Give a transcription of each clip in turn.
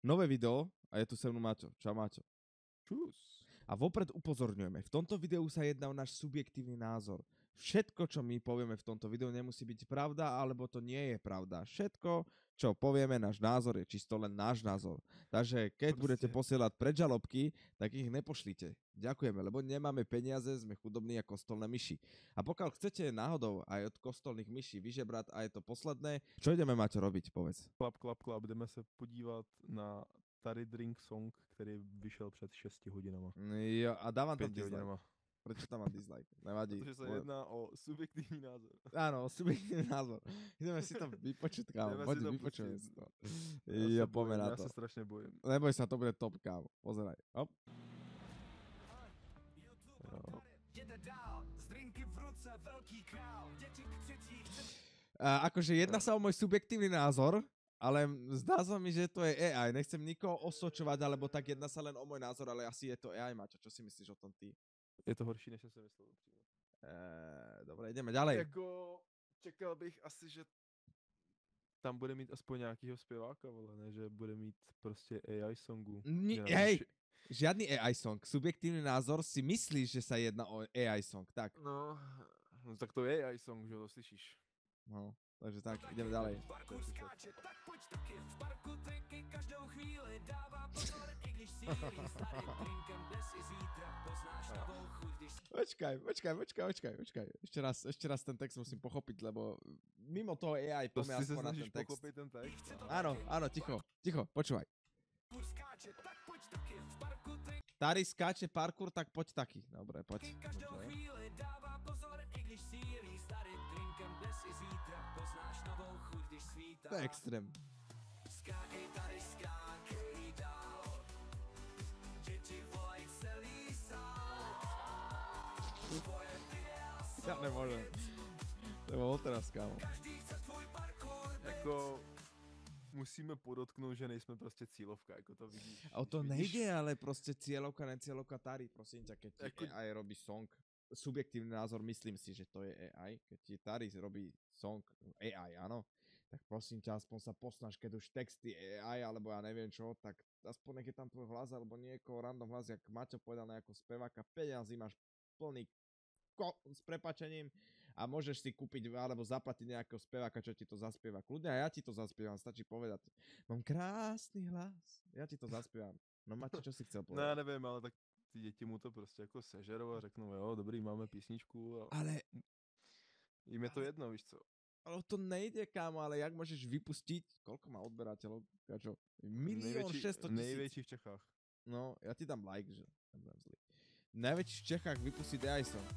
nové video a je tu se mnou Maťo. Čau Maťo. Čus. A vopred upozorňujeme, v tomto videu sa jedná o náš subjektívny názor. Všetko, čo my povieme v tomto videu, nemusí byť pravda, alebo to nie je pravda. Všetko, čo povieme, náš názor je čisto len náš názor. Takže keď budete posielať predžalobky, tak ich nepošlite. Ďakujeme, lebo nemáme peniaze, sme chudobní ako kostolné myši. A pokiaľ chcete náhodou aj od kostolných myší vyžebrať a je to posledné, čo ideme mať robiť, povedz. Klap, jdeme se podívat na Tary Drink Song, který vyšel před 6 hodinama. Jo, a dávam tam 5 dislike. hodinama. Prečo tam mám dislike? Nevadí. Protože se jedná o subjektivní názor. Áno, o subjektívny názor. Ideme si to vypočuť, kámo. Poď, vypočujeme si to. Jo, poďme na to. Já se strašně bojím. Neboj sa, to bude top, kámo. Pozeraj. Hop. Jo. Akože jedná sa o môj subjektívny názor, ale zdá sa mi, že to je AI. Nechcem nikoho osočovať, alebo tak jedná sa len o môj názor, ale asi je to AI, Maťo. Čo si myslíš o tom ty? Je to horší, než jsem si myslel. Dobre, ideme ďalej. Jako čekal bych asi, že tam bude mít aspoň nějakýho zpěváka, vole, ne, že bude mít prostě AI songu. Hej, žiadny AI song. Subjektívny názor si myslíš, že sa jedná o AI song. Tak. No, tak to je AI song, že to slyšíš. No, takže tak, ideme ďalej. Počkaj. Ešte raz ten text musím pochopiť, lebo mimo toho AI poďme aspoň na ten text. Pochopiť ten text? Áno, ticho, počúvaj. Tary skáče parkour, tak poď taký. Dobre, poď. To je extrém. Ja nemôžem. To je bol teraz, kámo. Jako musíme podotknout, že nejsme prostě cílovka, jako to vidíš. A o to nejde, ale prostě cieľovka, necieľovka Tary, prosím ťa, keď ti AI robí song, subjektívny názor, myslím si, že to je AI, keď ti Tary robí song AI, áno, tak prosím ťa, aspoň sa posnaž, keď už texty AI, alebo ja neviem čo, tak aspoň nech je tam tvoj hlas, alebo niekoho random hlas, jak Maťo povedal na ako speváka, peniazy máš plný s prepačením a môžeš si kúpiť alebo zaplatiť nejakého speváka, čo ti to zaspieva. Kľudne a ja ti to zaspievam, stačí povedať. Mám krásny hlas, ja ti to zaspievam. No Maťo, čo si chcel povedať? No, nevím, ale tak ty děti mu to prostě jako sežerou a řeknou, jo, dobrý, máme písničku. A... Ale... Jim je to jedno, víš co? Ale to nejde, kámo, ale jak môžeš vypustiť, koľko má odberateľov, Kačo? 1 600 000. Největší v Čechách. No, ja ti dám like, že nebudem zlý. Najväčší v Čechách vypustiť AI song.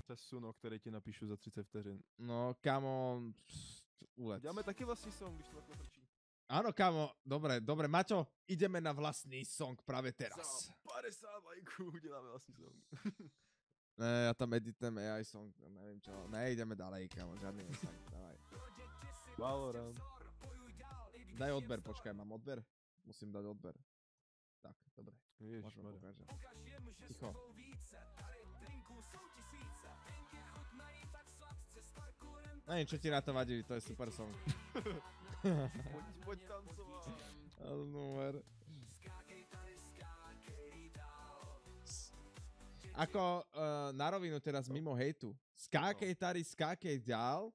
Přes Suno, který ti napíšu za 30 vteřin. No, kámo, ulec. Děláme taky vlastní song, když to takhle frčí. Áno, kámo, dobre, Maťo, ideme na vlastný song práve teraz. Za 50 lajků děláme vlastní song. Ne, ja tam editujem AI song, neviem čo. Ne, ideme ďalej, kámo, žiadny song, dávaj. Valorant. Daj odber, počkaj, mám odber? Musím dať odber. Tak, dobre. Môžeme pokračovať. Ticho. Neviem, čo ti na to vadí, to je super song. Poď tancovať. Numer. Ako na rovinu teraz mimo hejtu. Skákej Tary, skákej ďal.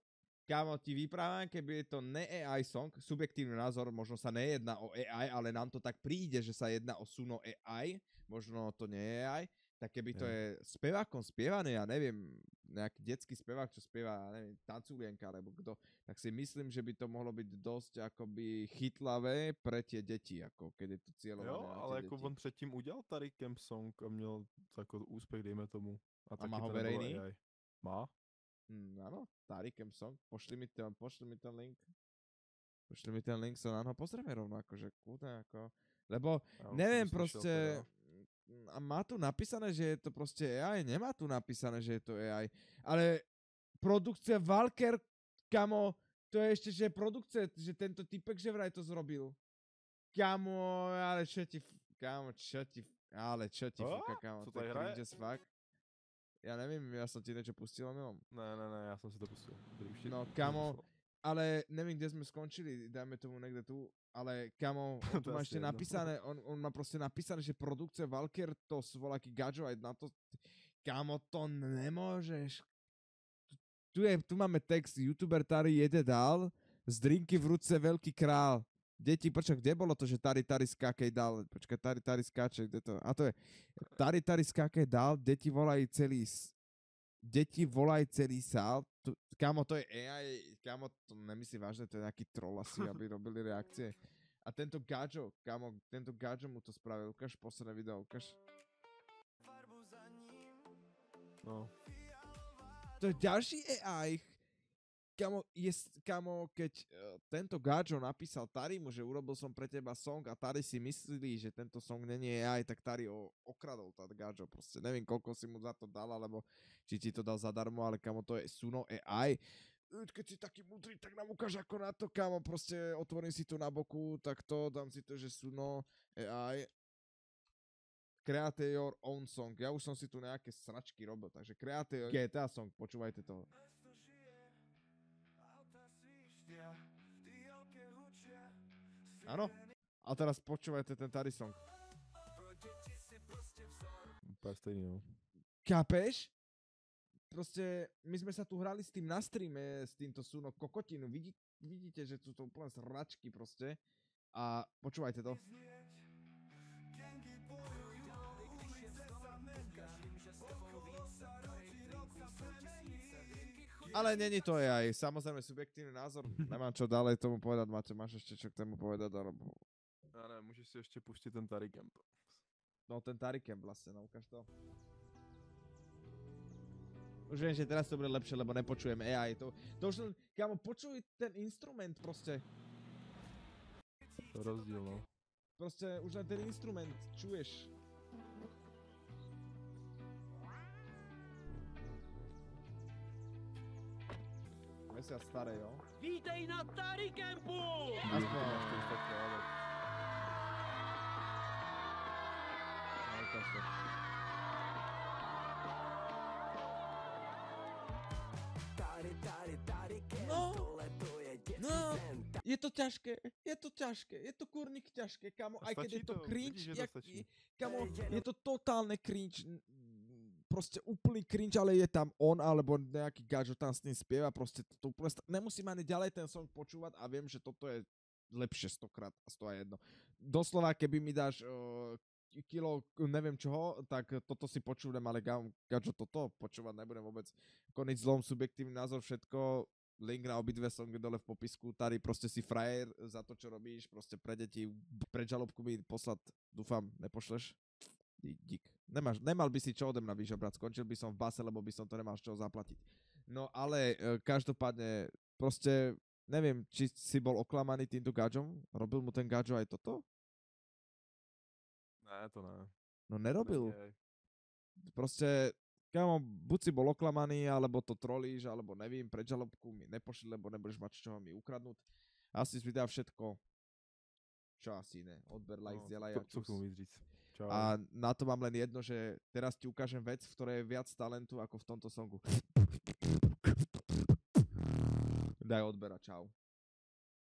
Kámo, ti vyprávam, keby je to ne-AI song, subjektívny názor, možno sa nejedná o AI, ale nám to tak príde, že sa jedná o Suno AI, možno to nie je AI, tak keby to je spevákom spievané, ja neviem, nejaký detský spevák, čo spieva, neviem, Tanculienka, alebo kto, tak si myslím, že by to mohlo byť dosť akoby chytlavé pre tie deti, ako keď je to cieľované jo, na tie ale deti. jako on předtím udělal Tary Camp Song a měl jako úspěch, dejme tomu. A má ho verejný? Má? Áno, Tary Camp Song, pošli mi ten link. Pošli mi ten link, sa na ho pozrieme rovno, akože kľudne, ako, lebo Ja neviem proste, a má tu napísané, že je to proste AI, nemá tu napísané, že je to AI, ale produkcia Valker, kamo, to je ešte, že produkcia, že tento typek, že vraj to zrobil. Kamo, ale čo ti fúka, kamo, co to je tady hraje? cringe as fuck. Ja neviem, ja som ti niečo pustil, omylom. Ne, já jsem si to pustil. No, kamo, Ale neviem, kde sme skončili, dajme tomu niekde tu, ale kamo, on tu má ešte napísané, on má proste napísané, že produkcia Valkyr, to sú voľaký gadžo aj na to, kamo, to nemôžeš. Tu máme text, youtuber Tari jede dál, z drinky v ruce veľký král. Deti, počkaj, kde bolo to, že Tari skákej dál? Počkaj, Tari skáče, kde to? A to je, Tari skákej dál, deti volajú celý sál. Kámo, to je AI, kámo, to nemyslí vážne, to je nejaký troll asi, aby robili reakcie. A tento gadžo, kámo, tento gadžo mu to spravil. Ukáž posledné video, ukáž. No. To je ďalší AI. Kámo, keď tento gadžo napísal Tarimu, že urobil som pre teba song a Tari si myslí, že tento song není AI, tak Tari okradol tá gadžo. Proste neviem, koľko si mu za to dal, alebo či ti to dal zadarmo, ale kámo, to je Suno AI. Keď si taký múdry, tak nám ukáž ako na to, kámo, proste otvorím si tu na boku, tak to, dám si to, že Suno AI. Create your own song. Ja už som si tu nejaké sračky robil, takže create your GTA song, počúvajte to. Áno? A teraz počúvajte ten Tari song. Chápeš? Proste my sme sa tu hrali s tým na streame, s týmto Suno kokotinu. Vidíte, že sú to úplne sračky proste. A počúvajte to. Ale není to aj samozrejme subjektívny názor. Nemám čo ďalej tomu povedať. Máš ešte čo k tomu povedať? Alebo... Ja neviem, môžeš si ešte pustiť ten Tari Camp. No ten Tari Camp vlastne, no ukáž to. Už viem, že teraz to bude lepšie, lebo nepočujem AI. To už len, kámo, počuj ten instrument proste. To rozdiel, no. Proste už len ten instrument čuješ. Mesiac staré, jo? Vítej na Tari Campu! Aspoň. No, je to ťažké, je to kurník ťažké, kamo, aj keď je to cringe, kamo, je to totálne cringe, proste úplný cringe, ale je tam on, alebo nejaký gadžo tam s tým spieva, proste to úplne, nemusím ani ďalej ten song počúvať a viem, že toto je lepšie 100x a 101. Doslova, keby mi dáš kilo neviem čoho, tak toto si počúvam, ale gadžo toto počúvať nebudem vôbec. Konec zlom, subjektívny názor, všetko, link na obidve songy dole v popisku, Tari, proste si frajer za to, čo robíš, proste pre deti, pre žalobku mi poslať, dúfam, nepošleš? Dík. Nemal by si čo ode mňa vyžobrať, skončil by som v base, lebo by som to nemal z čoho zaplatiť. No ale každopádne, proste neviem, či si bol oklamaný týmto gadžom? Robil mu ten gadžo aj toto? Ne, to ne. No nerobil. Proste, kámo, buď si bol oklamaný, alebo to trolíš, alebo nevím, pre žalobku mi nepošli, lebo nebudeš mať z čoho mi ukradnúť. Asi si vydá všetko. Čo asi ne. Odber, like, zdieľaj a čus. A na to mám len jedno, že teraz ti ukážem vec, v ktorej je viac talentu ako v tomto songu. Daj odber a čau.